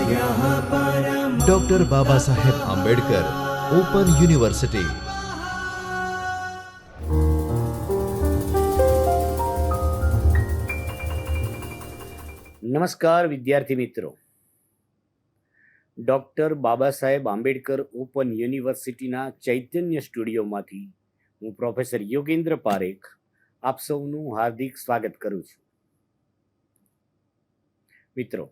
Doctor Baba Saheb Ambedkar open university. નમસ્કાર વિદ્યાર્થી મિત્રો. ડૉક્ટર બાબા સાહેબ આંબેડકર ઓપન યુનિવર્સિટીના ચૈતન્ય સ્ટુડિયોમાંથી હું પ્રોફેસર યોગેન્દ્ર પારેખ આપ સૌનું હાર્દિક સ્વાગત કરું છું. મિત્રો,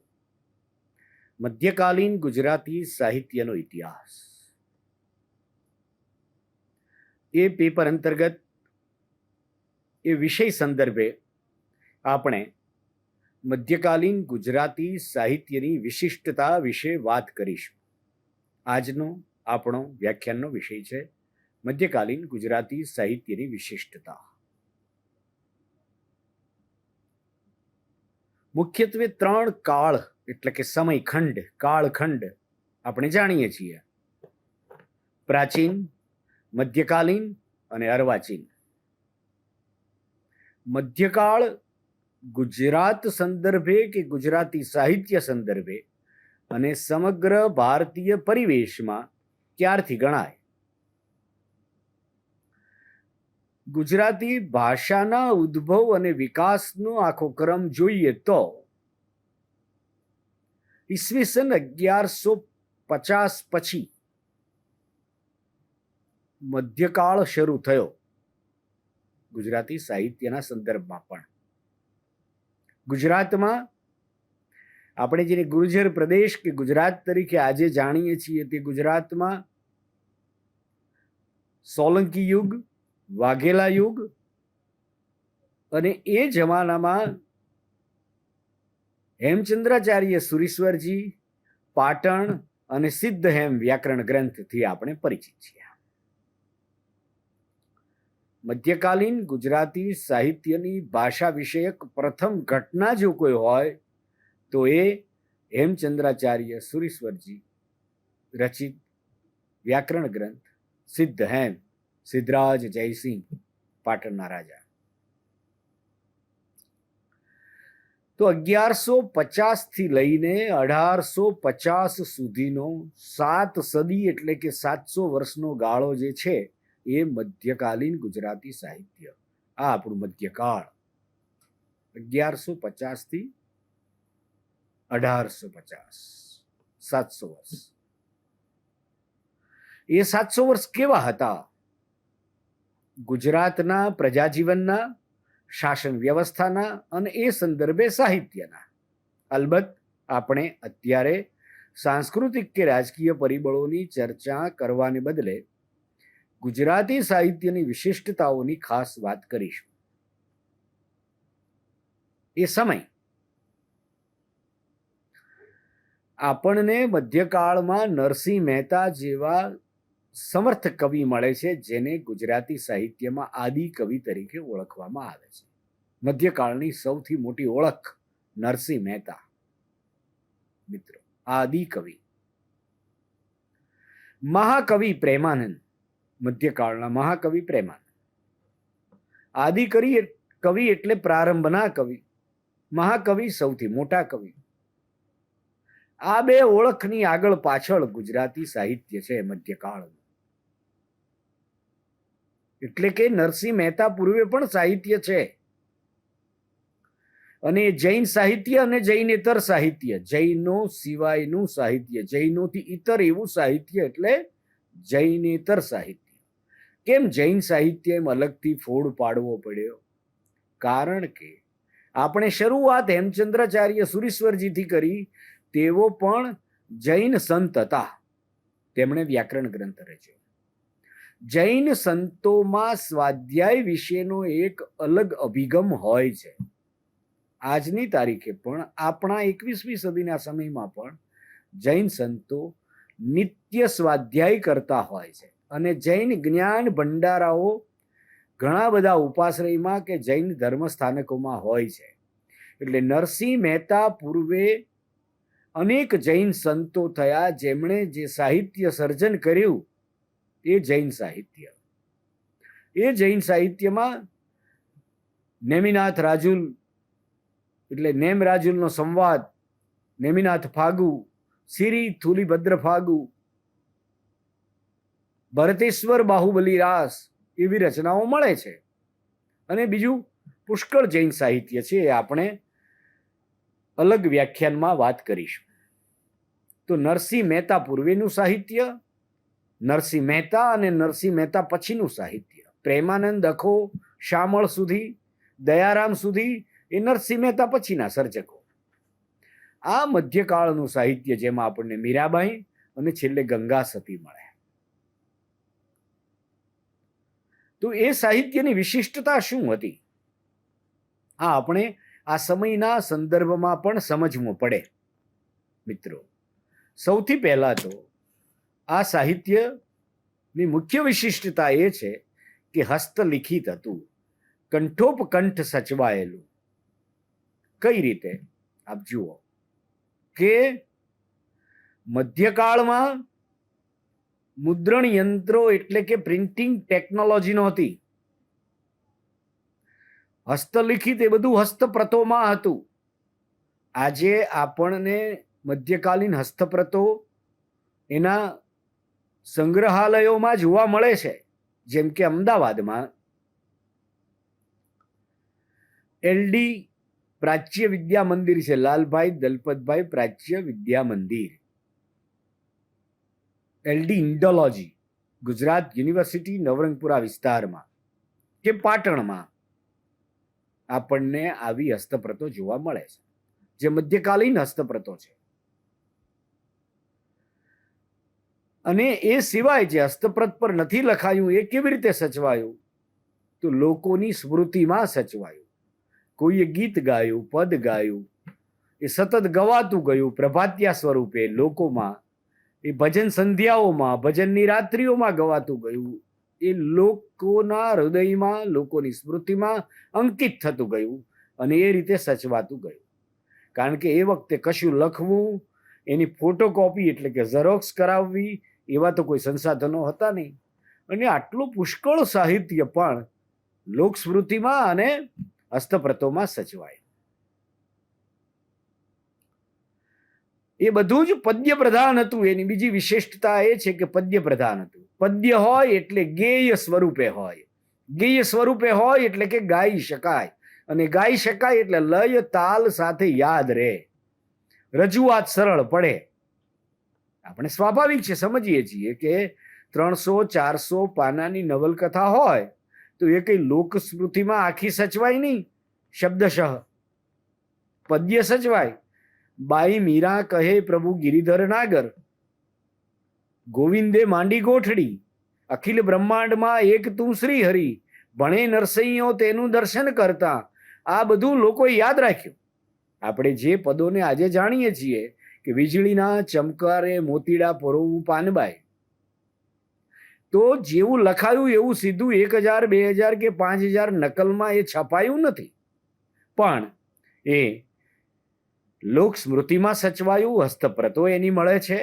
મધ્યકાલીન ગુજરાતી સાહિત્યનો ઇતિહાસ એ પેપર અંતર્ગત એ વિષય સંદર્ભે આપણે મધ્યકાલીન ગુજરાતી સાહિત્યની વિશિષ્ટતા વિશે વાત કરીશું. આજનો આપણો વ્યાખ્યાનનો વિષય છે મધ્યકાલીન ગુજરાતી સાહિત્યની વિશિષ્ટતા. મુખ્યત્વે ત્રણ કાળ એટલે કે સમયખંડ, કાળખંડ આપણે જાણીએ છીએ: પ્રાચીન, મધ્યકાલીન અને અર્વાચીન. મધ્યકાળ ગુજરાત સંદર્ભે કે ગુજરાતી સાહિત્ય સંદર્ભે અને સમગ્ર ભારતીય પરિવેશમાં ક્યારથી ગણાય? ગુજરાતી ભાષાના ઉદ્ભવ અને વિકાસનો આખો ક્રમ જોઈએ તો ઈસવીસન 1150 પછી મધ્યકાળ શરૂ થયો ગુજરાતી સાહિત્યના સંદર્ભમાં. પણ ગુજરાતમાં આપણે જેને ગુર્જર પ્રદેશ કે ગુજરાત તરીકે આજે જાણીએ છીએ તે ગુજરાતમાં સોલંકી યુગ, વાઘેલા યુગ અને એ જમાનામાં હેમચંદ્રાચાર્ય સુરીશ્વરજી, પાટણ અને સિદ્ધહેમ વ્યાકરણ ગ્રંથથી આપણે પરિચિત છીએ. મધ્યકાલીન ગુજરાતી સાહિત્યની ભાષા વિષયક પ્રથમ ઘટના જો કોઈ હોય તો એ હેમચંદ્રાચાર્ય સુરીશ્વરજી રચિત વ્યાકરણ ગ્રંથ સિદ્ધહેમ, સિદ્ધરાજ જયસિંહ પાટણના રાજા. તો 1150 થી લઈને 1850 સુધીનો 7 સદી એટલે કે 700 વર્ષનો ગાળો જે છે એ મધ્યકાલીન ગુજરાતી સાહિત્ય. આ આપણું મધ્યકાળ 1150 થી 1850, 700 વર્ષ. એ 700 વર્ષ કેવા હતા? ગુજરાતના પ્રજાજીવનના, શાસન વ્યવસ્થાના અને એ સંદર્ભે સાહિત્યના. અલબત્ત આપણે અત્યારે સાંસ્કૃતિક કે રાજકીય પરિબળોની ચર્ચા કરવાને બદલે ગુજરાતી સાહિત્યની વિશિષ્ટતાઓની ખાસ વાત કરીશું. એ સમય આપણને મધ્યકાળમાં નરસિંહ મહેતા જેવા સમર્થ કવિ મળે છે જેને ગુજરાતી સાહિત્યમાં આદિ કવિ તરીકે ઓળખવામાં આવે છે. મધ્યકાળની સૌથી મોટી ઓળખ નરસિંહ મહેતા. મિત્રો, આદિ કવિ. મહાકવિ પ્રેમાનંદ, મધ્યકાળના મહાકવિ પ્રેમાનંદ. આદિ કવિ એટલે પ્રારંભના કવિ, મહાકવિ સૌથી મોટા કવિ. આ બે ઓળખની આગળ પાછળ ગુજરાતી સાહિત્ય છે મધ્યકાળનું. એટલે કે નરસિંહ મહેતા પૂર્વે પણ સાહિત્ય છે. અને જૈન સાહિત્ય અને જૈનેતર સાહિત્ય, જૈનો સિવાયનું સાહિત્ય, જૈનોથી ઇતર એવું સાહિત્ય એટલે જૈનેતર સાહિત્ય. કેમ જૈન સાહિત્ય એમ અલગથી ફોડ પાડવો પડ્યો? કારણ કે આપણે શરૂઆત હેમચંદ્રાચાર્ય સુરીશ્વરજીથી કરી. તેઓ પણ જૈન સંત હતા. તેમણે વ્યાકરણ ગ્રંથ રચ્યો. જૈન સંતોમાં સ્વાધ્યાય વિશેનો એક અલગ અભિગમ હોય છે. આજની તારીખે પણ આપણા 21મી સદીના સમયમાં પણ જૈન સંતો નિત્ય સ્વાધ્યાય કરતા હોય છે. અને જૈન જ્ઞાન ભંડારાઓ ઘણા બધા ઉપાશ્રયમાં કે જૈન ધર્મસ્થાનકોમાં હોય છે. એટલે નરસિંહ મહેતા પૂર્વે અનેક જૈન સંતો થયા જેમણે જે સાહિત્ય સર્જન કર્યું એ જૈન સાહિત્ય. એ જૈન સાહિત્યમાં નેમિનાથ રાજુલ એટલે નેમ રાજુલનો સંવાદ, નેમિનાથ ફાગુ, સિરી થુલી ભદ્રફાગુ, ભરતેશ્વર બાહુબલી રાસ એવી રચનાઓ મળે છે. અને બીજું પુષ્કળ જૈન સાહિત્ય છે, એ આપણે અલગ વ્યાખ્યાનમાં વાત કરીશું. તો નરસિંહ મહેતા પૂર્વેનું સાહિત્ય, નરસિંહ મહેતા અને નરસિંહ મહેતા પછીનું સાહિત્ય, પ્રેમાનંદ અખો શામળ સુધી, દયારામ સુધી એ નરસિંહ મહેતા પછીના સર્જકો. આ મધ્યકાળનું સાહિત્ય જેમાં આપણને મીરાબાઈ અને છેલ્લે ગંગા સતી મળે. તો એ સાહિત્યની વિશિષ્ટતા શું હતી આ આપણે આ સમયના સંદર્ભમાં પણ સમજવું પડે. મિત્રો, સૌથી પહેલા તો આ સાહિત્યની મુખ્ય વિશિષ્ટતા એ છે કે હસ્તલિખિત હતું, કંઠોપકંઠ સચવાયેલું. કઈ રીતે? આપ જુઓ કે મધ્યકાળમાં મુદ્રણ યંત્રો એટલે કે પ્રિન્ટિંગ ટેકનોલોજી નહોતી. હસ્તલિખિત એ બધું હસ્તપ્રતોમાં હતું. આજે આપણને મધ્યકાલીન હસ્તપ્રતો એના સંગ્રહાલયોમાં જોવા મળે છે. જેમ કે અમદાવાદમાં એલડી પ્રાચ્ય વિદ્યા મંદિર છે, Lalbhai Dalpatbhai Prachya Vidya Mandir, LD Indology, Gujarat University Navrangpura વિસ્તારમાં કે પાટણમાં આપણને આવી હસ્તપ્રતો જોવા મળે છે, જે મધ્યકાલીન હસ્તપ્રતો છે. અને એ સિવાય જે હસ્તપ્રત પર નથી લખાયું એ કેવી રીતે સચવાયું? તો લોકોની સ્મૃતિમાં સચવાયું. કોઈએ ગીત ગાયું, પદ ગાયું, એ સતત ગવાતું ગયું પ્રભાત્યા સ્વરૂપે લોકોમાં, એ ભજન સંધ્યાઓમાં, ભજનની રાત્રિઓમાં ગવાતું ગયું. એ લોકોના હૃદયમાં, લોકોની સ્મૃતિમાં અંકિત થતું ગયું અને એ રીતે સચવાતું ગયું. કારણ કે એ વખતે કશું લખવું, એની ફોટોકોપી એટલે કે ઝેરોક્સ કરાવવી એવા તો કોઈ સંસાધનો હતા નહીં. અને આટલું પુષ્કળ સાહિત્ય પણ લોકસ્મૃતિમાં અને હસ્તપ્રતોમાં સચવાય. એ બધું જ પદ્ય પ્રધાન હતું. એની બીજી વિશિષ્ટતા એ છે કે પદ્ય પ્રધાન હતું. પદ્ય હોય એટલે ગેય સ્વરૂપે હોય, ગેય સ્વરૂપે હોય એટલે કે ગાઈ શકાય, અને ગાઈ શકાય એટલે લય તાલ સાથે યાદ રહે, રજૂઆત સરળ પડે. આપણે સ્વાભાવિક છે, સમજીએ છીએ કે 300-400 પાનાની નવલકથા હોય તો એ કઈ લોકસ્મૃતિમાં આખી સચવાય નહીં. શબ્દશઃ પદ્ય સચવાય. બાઈ મીરા કહે પ્રભુ ગિરિધર નાગર, ગોવિંદે માંડી ગોઠડી, અખિલ બ્રહ્માંડમાં એક તું શ્રી હરિ, ભણે નરસૈયો તેનું દર્શન કરતા. આ બધું લોકોએ યાદ રાખ્યું. આપણે જે પદોને આજે જાણીએ છીએ કે વીજળીના ચમકારે મોતીડા પરોવું પાનબાઈ, તો જેવું લખાયું એવું સીધું 1000, 2000 કે 5000 નકલમાં એ છપાયું નથી, પણ એ લોક સ્મૃતિમાં સચવાયું, હસ્તપ્રતો એની મળે છે.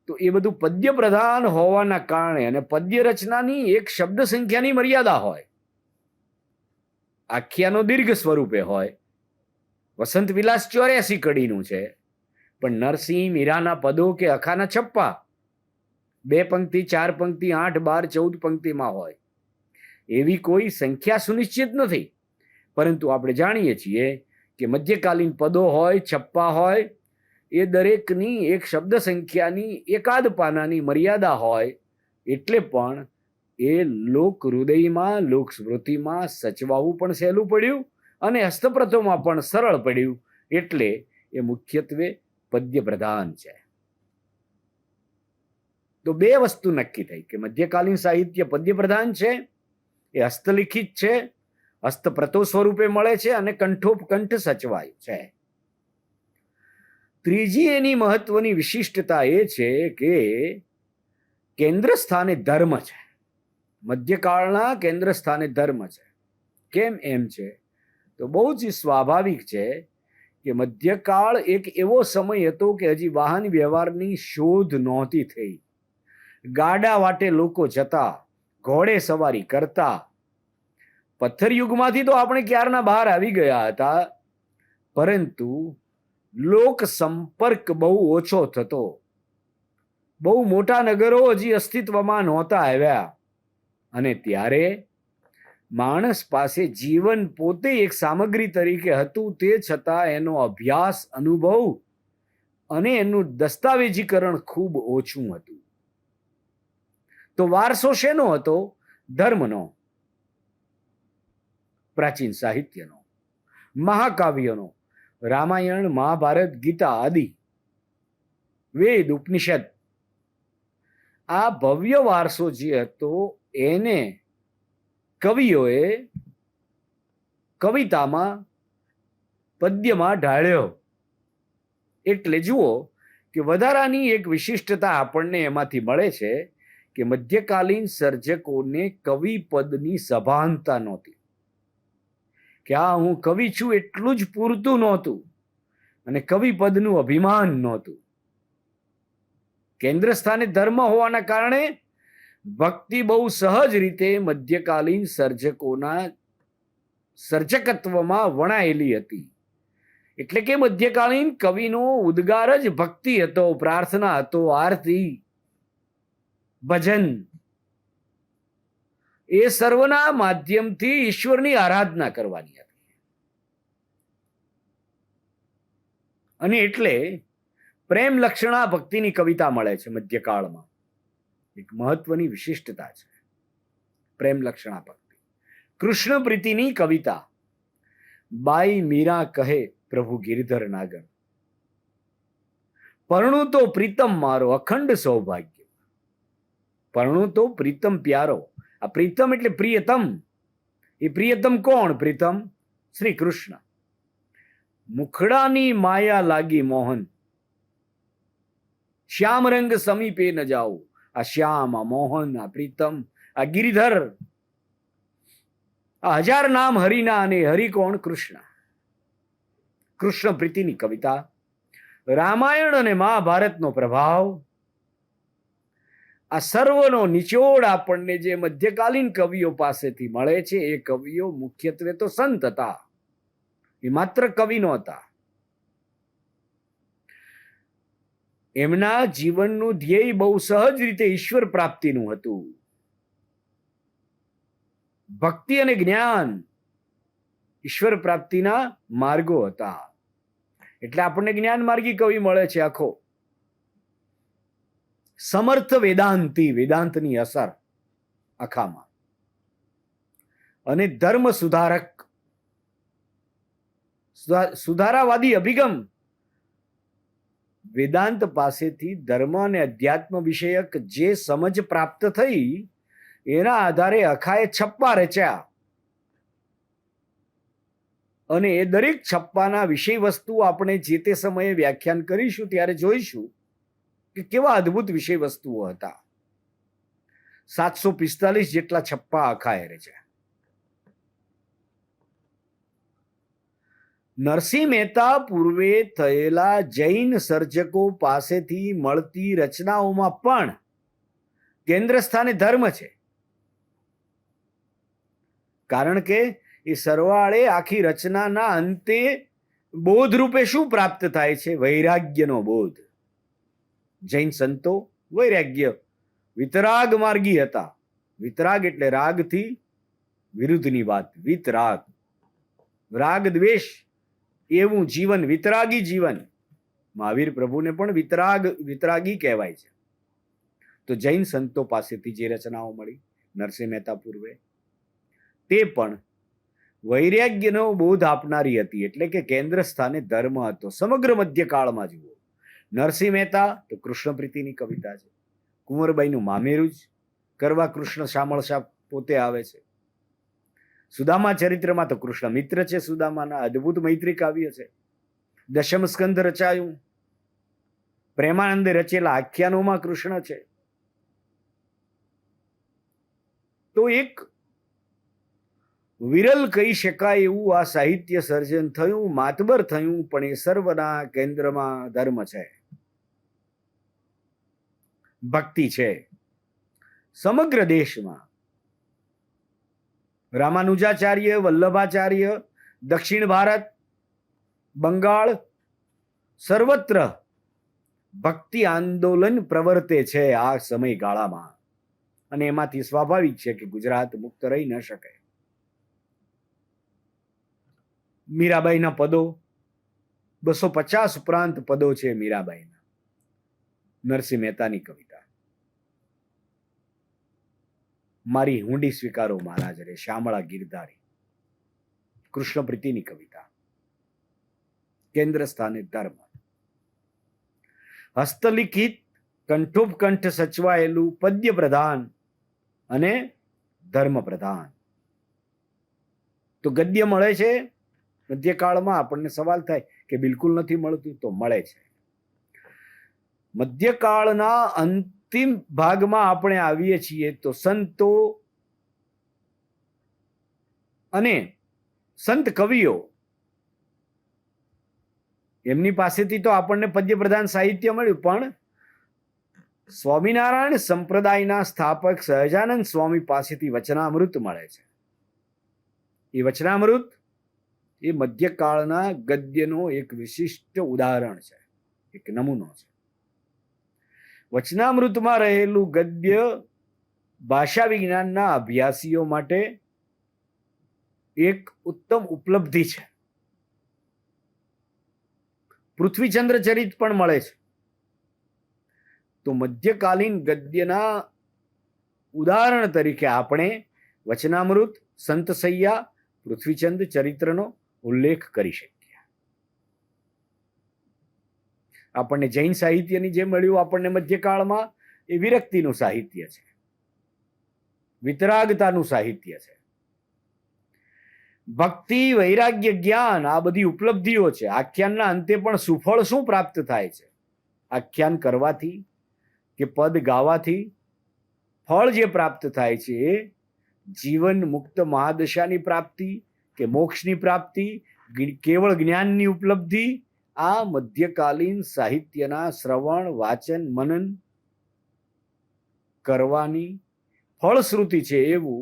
તો એ બધું પદ્ય પ્રધાન હોવાના કારણે, અને પદ્ય રચનાની એક શબ્દ સંખ્યાની મર્યાદા હોય, આખ્યાનો દીર્ઘ સ્વરૂપે હોય. વસંત વિલાસ 84 કડીનું છે, પણ નરસિંહ મીરાના પદો કે અખાના છપ્પા 2 પંક્તિ, 4 પંક્તિ, 8, 12, 14 પંક્તિમાં હોય. એવી કોઈ સંખ્યા સુનિશ્ચિત નથી, પરંતુ આપણે જાણીએ છીએ કે મધ્યકાલીન પદો હોય, છપ્પા હોય, એ દરેકની એક શબ્દ સંખ્યાની એકાદ પાનાની મર્યાદા હોય. એટલે પણ એ લોક હૃદયમાં, લોક સ્મૃતિમાં સચવાવું પણ સહેલું પડ્યું અને હસ્તપ્રતોમાં પણ સરળ પડ્યું. એટલે એ મુખ્યત્વે પદ્ય પ્રધાન છે. તો 2 વસ્તુ નક્કી થઈ કે મધ્યકાલીન સાહિત્ય પદ્ય પ્રધાન છે, એ હસ્તલિખિત છે, હસ્તપ્રતો સ્વરૂપે મળે છે અને કંઠોપકંઠ સચવાય છે. ત્રીજી એની મહત્વની વિશિષ્ટતા એ છે કે કેન્દ્ર સ્થાને ધર્મ છે. મધ્યકાળના કેન્દ્ર સ્થાને ધર્મ છે. કેમ એમ છે? તો બહુ જ સ્વાભાવિક છે કે મધ્યકાળ એક એવો સમય હતો કે હજી વાહન વ્યવહારની શોધ નહોતી થઈ. ગાડા વાટે લોકો જતા, ઘોડે સવારી કરતા. પથ્થર યુગમાંથી તો આપણે ક્યારના બહાર આવી ગયા હતા, પરંતુ લોક સંપર્ક બહુ ઓછો થતો, બહુ મોટા નગરો હજી અસ્તિત્વમાં નહોતા આવ્યા, અને ત્યારે માણસ પાસે જીવન પોતે એક સામગ્રી તરીકે હતું, તે છતાં એનો અભ્યાસ, અનુભવ અને એનું દસ્તાવેજીકરણ ખૂબ ઓછું હતું. તો વારસો શેનો હતો? ધર્મનો, પ્રાચીન સાહિત્યનો, મહાકાવ્યનો, રામાયણ, મહાભારત, ગીતા આદિ, વેદ, ઉપનિષદ. આ ભવ્ય વારસો જે હતો એને કવિઓએ કવિતામાં, પદ્યમાં ઢાળ્યો. એટલે જુઓ કે વધારાની એક વિશિષ્ટતા આપણને એમાંથી મળે છે કે મધ્યકાલીન સર્જકોને કવિ પદની સભાનતા નહોતી, કે આ હું કવિ છું એટલું જ પૂરતું નહોતું, અને કવિ પદનું અભિમાન નહોતું. કેન્દ્ર સ્થાને ધર્મ હોવાના કારણે ભક્તિ બહુ સહજ રીતે મધ્યકાલીન સર્જકોના સર્જકત્વમાં વણાયેલી હતી. એટલે કે મધ્યકાલીન કવિનો ઉદ્ગાર જ ભક્તિ હતો, પ્રાર્થના હતો, આરતી, ભજન. એ સર્વના માધ્યમથી ઈશ્વરની આરાધના કરવાની હતી. અને એટલે પ્રેમ લક્ષણા ભક્તિની કવિતા મળે છે મધ્યકાળમાં. એક મહત્વની વિશિષ્ટતા છે પ્રેમ લક્ષણા ભક્તિ. કૃષ્ણ પ્રીતિની કવિતા. બાઈ મીરા કહે પ્રભુ ગિરધર નાગર, પરણું તો પ્રીતમ મારો અખંડ સૌભાગ્ય. પરણું તો પ્રીતમ પ્યારો. આ પ્રીતમ એટલે પ્રિયતમ. એ પ્રિયતમ કોણ? પ્રીતમ શ્રી કૃષ્ણ. મુખડાની માયા લાગી મોહન, શ્યામ રંગ સમીપે ન જાઓ. આ શ્યામ, આ મોહન, આ પ્રીતમ, આ ગિરિધર, આ હજાર નામ હરિના, અને હરિ કોણ? કૃષ્ણ. કૃષ્ણ પ્રીતિની કવિતા. રામાયણ અને મહાભારતનો પ્રભાવ. આ સર્વનો નિચોડ આપણને જે મધ્યકાલીન કવિઓ પાસેથી મળે છે. એ કવિઓ મુખ્યત્વે તો સંત હતા, એ માત્ર કવિ નહોતા. એમના જીવનનું ધ્યેય બહુ સહજ રીતે ઈશ્વર પ્રાપ્તિનું હતું. ભક્તિ અને જ્ઞાન ઈશ્વર પ્રાપ્તિના માર્ગો હતા. એટલે આપણને જ્ઞાન માર્ગી કવિ મળે છે આખો. સમર્થ વેદાંતી, વેદાંતની અસર આખામાં. અને ધર્મ સુધારક, સુધારાવાદી અભિગમ. વેદાંત પાસેથી ધર્મ અને અધ્યાત્મ વિષયક જે સમજ પ્રાપ્ત થઈ, એના આધારે અખાએ છપ્પા રચ્યા. અને એ દરેક છપ્પાના વિષય વસ્તુ આપણે જે તે સમયે વ્યાખ્યાન કરીશું ત્યારે જોઈશું કે કેવા અદ્ભુત વિષય વસ્તુઓ હતા. 745 જેટલા છપ્પા અખાએ રચ્યા. નરસિંહ મહેતા પૂર્વે થયેલા જૈન સર્જકો પાસેથી મળતી રચનાઓમાં પણ કેન્દ્ર સ્થાને ધર્મ છે. કારણ કે એ સરવાળે આખી રચનાના અંતે બોધ રૂપે શું પ્રાપ્ત થાય છે? વૈરાગ્યનો બોધ. જૈન સંતો વૈરાગ્ય, વિતરાગ માર્ગી હતા. વિતરાગ એટલે રાગથી વિરુદ્ધની વાત. વિતરાગ, રાગ દ્વેષ એવું જીવન, વિતરાગી જીવન. મહાવીર પ્રભુને પણ વિતરાગી કહેવાય છે. તો જૈન સંતો પાસેથી જે રચનાઓ મળી નરસિંહ મહેતા પૂર્વે, તે પણ વૈરાગ્યનો બોધ આપનારી હતી. એટલે કે કેન્દ્ર સ્થાને ધર્મ હતો. સમગ્ર મધ્યકાળમાં જુઓ, નરસિંહ મહેતા તો કૃષ્ણ પ્રીતિની કવિતા છે. કુંવરબાઈનું મામેરું જ કરવા કૃષ્ણ શામળ શાહ પોતે આવે છે. સુદામા ચરિત્રમાં તો કૃષ્ણ મિત્ર છે સુદામાના. અદ્ભુત મૈત્રી કાવ્ય છે. દશમ સ્કંદ રચાયું. પ્રેમાનંદે રચેલા આખ્યાનોમાં કૃષ્ણ છે. તો એક વિરલ કહી શકાય એવું આ સાહિત્ય સર્જન થયું, માતબર થયું. પણ એ સર્વના કેન્દ્રમાં ધર્મ છે, ભક્તિ છે. સમગ્ર દેશમાં રામાનુજાચાર્ય, વલ્લભાચાર્ય, દક્ષિણ ભારત, બંગાળ, સર્વત્ર ભક્તિ આંદોલન પ્રવર્તે છે આ સમયગાળામાં, અને એમાંથી સ્વાભાવિક છે કે ગુજરાત મુક્ત રહી ન શકે. મીરાબાઈના પદો 250 ઉપરાંત પદો છે મીરાબાઈના. નરસિંહ મહેતાની કવિતા મારી હુંડી સ્વીકારો મહારાજ રે, શ્યામળા ગીરધારી. કૃષ્ણ પ્રીતિની કવિતા કેન્દ્ર સ્થાને ધર્મ. હસ્તલિખિત કંઠોપકંઠ સચવાયેલું પદ્ય પ્રધાન અને ધર્મ પ્રધાન. તો ગદ્ય મળે છે મધ્યકાળમાં. આપણને સવાલ થાય કે બિલકુલ નથી મળતું, તો મળે છે. મધ્યકાળના અંતિમ ભાગમાં આપણે આવીએ છીએ તો સંતો અને સંત કવિઓ, એમની પાસેથી તો આપણને પદ્ય પ્રધાન સાહિત્ય મળ્યું, પણ સ્વામિનારાયણ સંપ્રદાયના સ્થાપક સહજાનંદ સ્વામી પાસેથી વચનામૃત મળે છે. એ વચનામૃત એ મધ્યકાળના ગદ્યનો એક વિશિષ્ટ ઉદાહરણ છે, એક નમૂનો છે. વચનામૃતમાં રહેલું ગદ્ય ભાષા વિજ્ઞાનના અભ્યાસીઓ માટે એક ઉત્તમ ઉપલબ્ધિ છે. પૃથ્વીચંદ્ર ચરિત પણ મળે છે. તો મધ્યકાલીન ગદ્યના ઉદાહરણ તરીકે આપણે વચનામૃત, સંતસૈયા, પૃથ્વીચંદ્ર ચરિત્રનો ઉલ્લેખ કરી શકીએ. આપણને જૈન સાહિત્યની જે મળ્યું આપણને મધ્યકાળમાં, એ વિરક્તિનું સાહિત્ય છે, વિતરાગતાનું સાહિત્ય છે. ભક્તિ, વૈરાગ્ય, જ્ઞાન, આ બધી ઉપલબ્ધિઓ છે. આખ્યાનના અંતે પણ સુફળ શું પ્રાપ્ત થાય છે? આખ્યાન કરવાથી કે પદ ગાવાથી ફળ જે પ્રાપ્ત થાય છે એ જીવન મુક્ત મહાદશાની પ્રાપ્તિ કે મોક્ષની પ્રાપ્તિ, કેવળ જ્ઞાનની ઉપલબ્ધિ. આ મધ્યકાલીન સાહિત્યના શ્રવણ, વાચન, મનન કરવાની ફળશ્રુતિ છે, એવું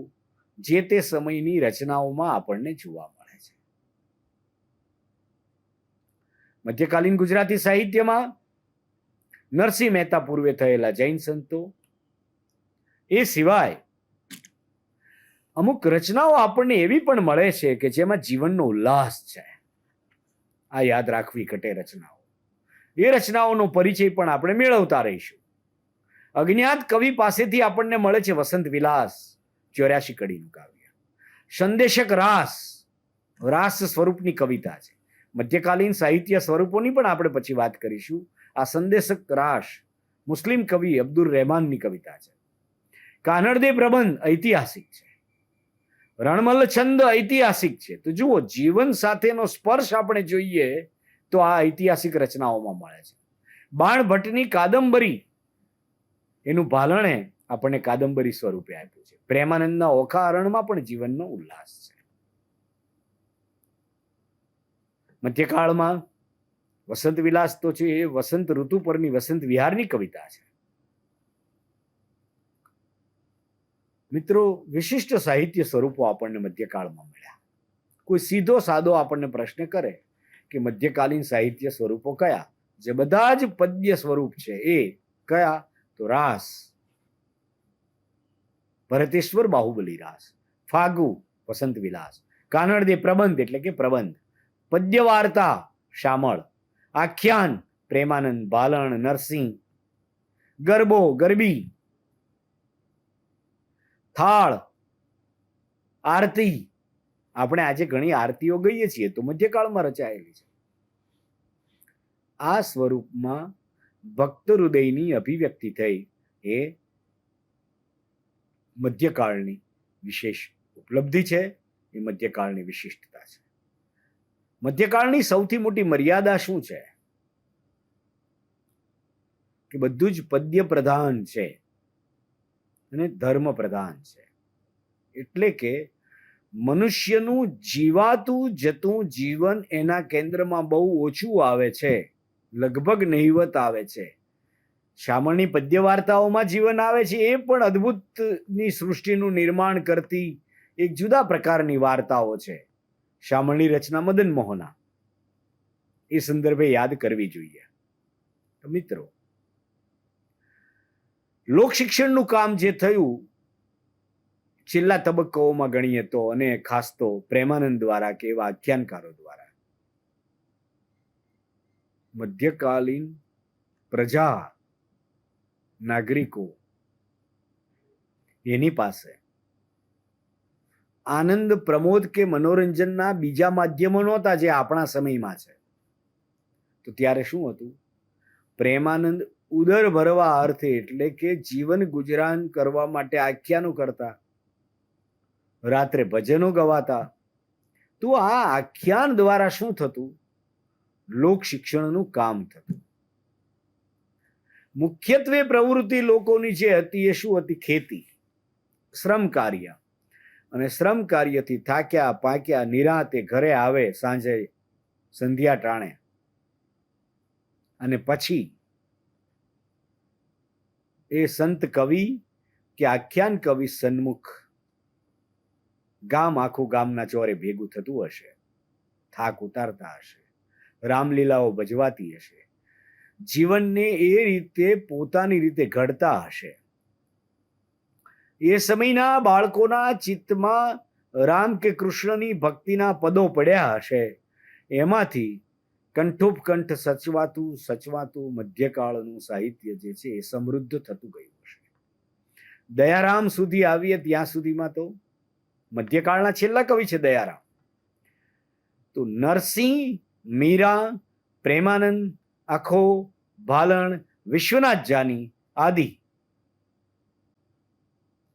જે તે સમયની રચનાઓમાં આપણને જોવા મળે છે. મધ્યકાલીન ગુજરાતી સાહિત્યમાં નરસિંહ મહેતા પૂર્વે થયેલા જૈન સંતો, એ સિવાય અમુક રચનાઓ આપણને એવી પણ મળે છે કે જેમાં જીવનનો ઉલ્લાસ છે. આ યાદ રાખવી ઘટે રચનાઓ. એ રચનાઓનો પરિચય પણ આપણે મેળવતા રહીશું. અજ્ઞાત કવિ પાસેથી આપણને મળે છે વસંત વિલાસ, 84 કડીનું કાવ્ય. સંદેશક રાસ, રાસ સ્વરૂપની કવિતા છે. મધ્યકાલીન સાહિત્ય સ્વરૂપોની પણ આપણે પછી વાત કરીશું. આ સંદેશક રાસ મુસ્લિમ કવિ અબ્દુલ રહેમાનની કવિતા છે. કાનડદે પ્રબંધ ઐતિહાસિક છે. રણમલ છંદ ઐતિહાસિક છે. તો જુઓ, જીવન સાથેનો સ્પર્શ આપણે જોઈએ તો આ ઐતિહાસિક રચનાઓમાં મળે છે. બાણ ભટ્ટની કાદંબરી, એનું ભાલણે આપણને કાદંબરી સ્વરૂપે આપ્યું છે. પ્રેમાનંદના ઓખા હરણમાં પણ જીવનનો ઉલ્લાસ છે. મધ્યકાળમાં વસંત વિલાસ તો છે, એ વસંત ઋતુ પરની વસંત વિહારની કવિતા છે. મિત્રો, વિશિષ્ટ સાહિત્ય સ્વરૂપો આપણને મધ્યકાળમાં મળ્યા. કોઈ સીધો સાદો આપણને પ્રશ્ન કરે કે મધ્યકાલીન સાહિત્ય સ્વરૂપો કયા, જે બધા જ પદ્ય સ્વરૂપ છે એ કયા? તો રાસ, ભરતેશ્વર બાહુબલી રાસ, ફાગુ વસંત વિલાસ, કાનડદે પ્રબંધ એટલે કે પ્રબંધ, પદ્ય વાર્તા શામળ, આખ્યાન પ્રેમાનંદ, ભાલણ, નરસિંહ, ગરબો ગરબી, થાળ, આરતી. આપણે આજે ઘણી આરતીઓ ગઈએ છીએ તો મધ્યકાળમાં રચાયેલી છે. આ સ્વરૂપમાં ભક્ત હૃદયની અભિવ્યક્તિ થઈ એ મધ્યકાળની વિશેષ ઉપલબ્ધિ છે, એ મધ્યકાળની વિશિષ્ટતા છે. મધ્યકાળની સૌથી મોટી મર્યાદા શું છે? કે બધું જ પદ્ય પ્રધાન છે અને ધર્મ પ્રધાન છે. એટલે કે મનુષ્યનું જીવાતું જતું જીવન એના કેન્દ્રમાં બહુ ઓછું આવે છે, લગભગ નહિવત આવે છે. શામળની પદ્ય વાર્તાઓમાં જીવન આવે છે, એ પણ અદ્ભુતની સૃષ્ટિનું નિર્માણ કરતી એક જુદા પ્રકારની વાર્તાઓ છે. શામળની રચના મદન મોહના, એ સંદર્ભે યાદ કરવી જોઈએ. તો મિત્રો, લોક શિક્ષણનું કામ જે થયું છેલ્લા તબક્કાઓમાં ગણીએ તો, અને ખાસ તો પ્રેમાનંદ દ્વારા કે એવા આખ્યાનકારો દ્વારા, મધ્યકાલીન પ્રજા, નાગરિકો એની પાસે આનંદ, પ્રમોદ કે મનોરંજનના બીજા માધ્યમો નહોતા જે આપણા સમયમાં છે. તો ત્યારે શું હતું? પ્રેમાનંદ ઉદર ભરવા અર્થે, એટલે કે જીવન ગુજરાન કરવા માટે આખ્યાનો કરતા, રાત્રે ભજનો ગવાતા. તો આ આખ્યાન દ્વારા શું થતું? લોક શિક્ષણનું કામ થતું. મુખ્યત્વે પ્રવૃત્તિ લોકોની જે હતી એ શું હતી? ખેતી, શ્રમ કાર્ય. અને શ્રમ કાર્યથી થાક્યા પાક્યા નિરાંતે ઘરે આવે સાંજે સંધ્યા ટાણે, અને પછી એ સંત કવિ કે આખ્યાન કવિ સન્મુખ ગામ આખું ગામના ચોરે ભેગું થતું હશે, થાક ઉતારતા હશે, રામલીલાઓ ભજવાતી હશે, જીવનને એ રીતે પોતાની રીતે ઘડતા હશે. એ સમયના બાળકોના ચિત્તમાં રામ કે કૃષ્ણની ભક્તિના પદો પડ્યા હશે. એમાંથી કંઠોપકંઠ સચવાતું મધ્યકાળનું સાહિત્ય જે છે એ સમૃદ્ધ થતું ગયું હશે. દયારામ સુધી આવીએ ત્યાં સુધીમાં તો મધ્યકાળના છેલ્લા કવિ છે દયારામ. તો નરસિંહ, મીરા, પ્રેમાનંદ, આખો, ભાલણ, વિશ્વનાથ જાની આદિ,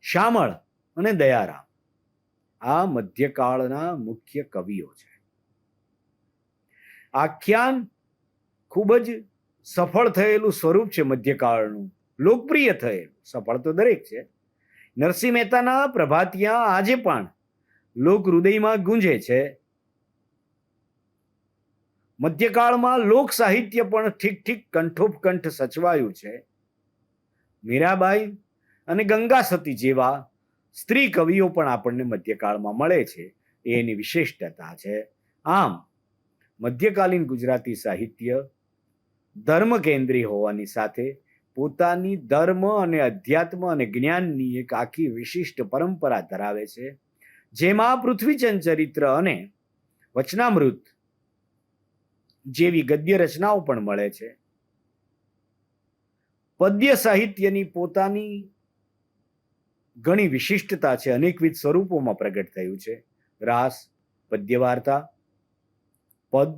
શામળ અને દયારામ આ મધ્યકાળના મુખ્ય કવિઓ છે. આખ્યાન ખૂબ જ સફળ થયેલું સ્વરૂપ છે મધ્યકાળનું, લોકપ્રિય થયેલું. સફળ તો દરેક છે. નરસિંહ મહેતાના પ્રભાતિયા આજે પણ લોક હૃદયમાં ગુંજે છે. મધ્યકાળમાં લોક સાહિત્ય પણ ઠીક ઠીક કંઠોપકંઠ સચવાયું છે. મીરાબાઈ અને ગંગા સતી જેવા સ્ત્રી કવિઓ પણ આપણને મધ્યકાળમાં મળે છે. એની વિશેષતા છે. આમ મધ્યકાલીન ગુજરાતી સાહિત્ય ધર્મ કેન્દ્રી હોવાની સાથે પોતાની ધર્મ અને અધ્યાત્મ અને જ્ઞાનની એક આખી વિશિષ્ટ પરંપરા ધરાવે છે, જેમાં પૃથ્વીચંદ ચરિત્ર અને વચનામૃત જેવી ગદ્ય રચનાઓ પણ મળે છે. પદ્ય સાહિત્યની પોતાની ઘણી વિશિષ્ટતા છે, અનેકવિધ સ્વરૂપોમાં પ્રગટ થયું છે. રાસ, પદ્યવાર્તા, પદ,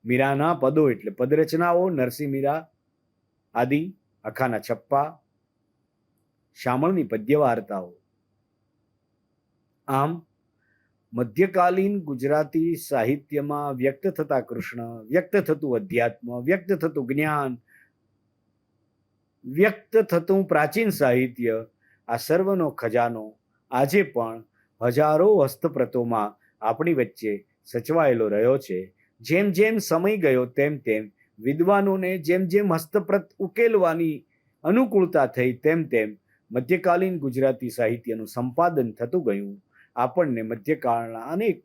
મીરાના પદો એટલે પદરચનાઓ, નરસિંહ મીરા આદિ, અખાના છપ્પા, શામળની પદ્યવાર્તાઓ. આમ મધ્યકાલીન ગુજરાતી સાહિત્યમાં વ્યક્ત થતા કૃષ્ણ, વ્યક્ત થતું અધ્યાત્મ, વ્યક્ત થતું જ્ઞાન, વ્યક્ત થતું પ્રાચીન સાહિત્ય, આ સર્વનો ખજાનો આજે પણ હજારો હસ્તપ્રતોમાં આપણી વચ્ચે સચવાયેલો રહ્યો છે. જેમ જેમ સમય ગયો તેમ તેમ વિદ્વાનોને જેમ જેમ હસ્તપ્રત ઉકેલવાની અનુકૂળતા થઈ તેમ તેમ મધ્યકાલીન ગુજરાતી સાહિત્યનું સંપાદન થતું ગયું. આપણને મધ્યકાળના અનેક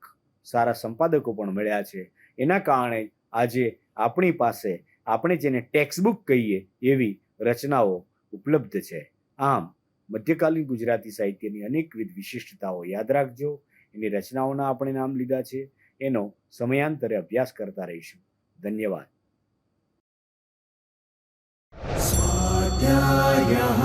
સારા સંપાદકો પણ મળ્યા છે. એના કારણે આજે આપણી પાસે આપણે જેને ટેક્સ્ટબુક કહીએ એવી રચનાઓ ઉપલબ્ધ છે. આમ મધ્યકાલીન ગુજરાતી સાહિત્યની અનેકવિધ વિશિષ્ટતાઓ યાદ રાખજો. એની રચનાઓના આપણે નામ લીધા છે. એનો સમયાંતરે અભ્યાસ કરતા રહીશું. ધન્યવાદ. સ્વાધ્યાયઃ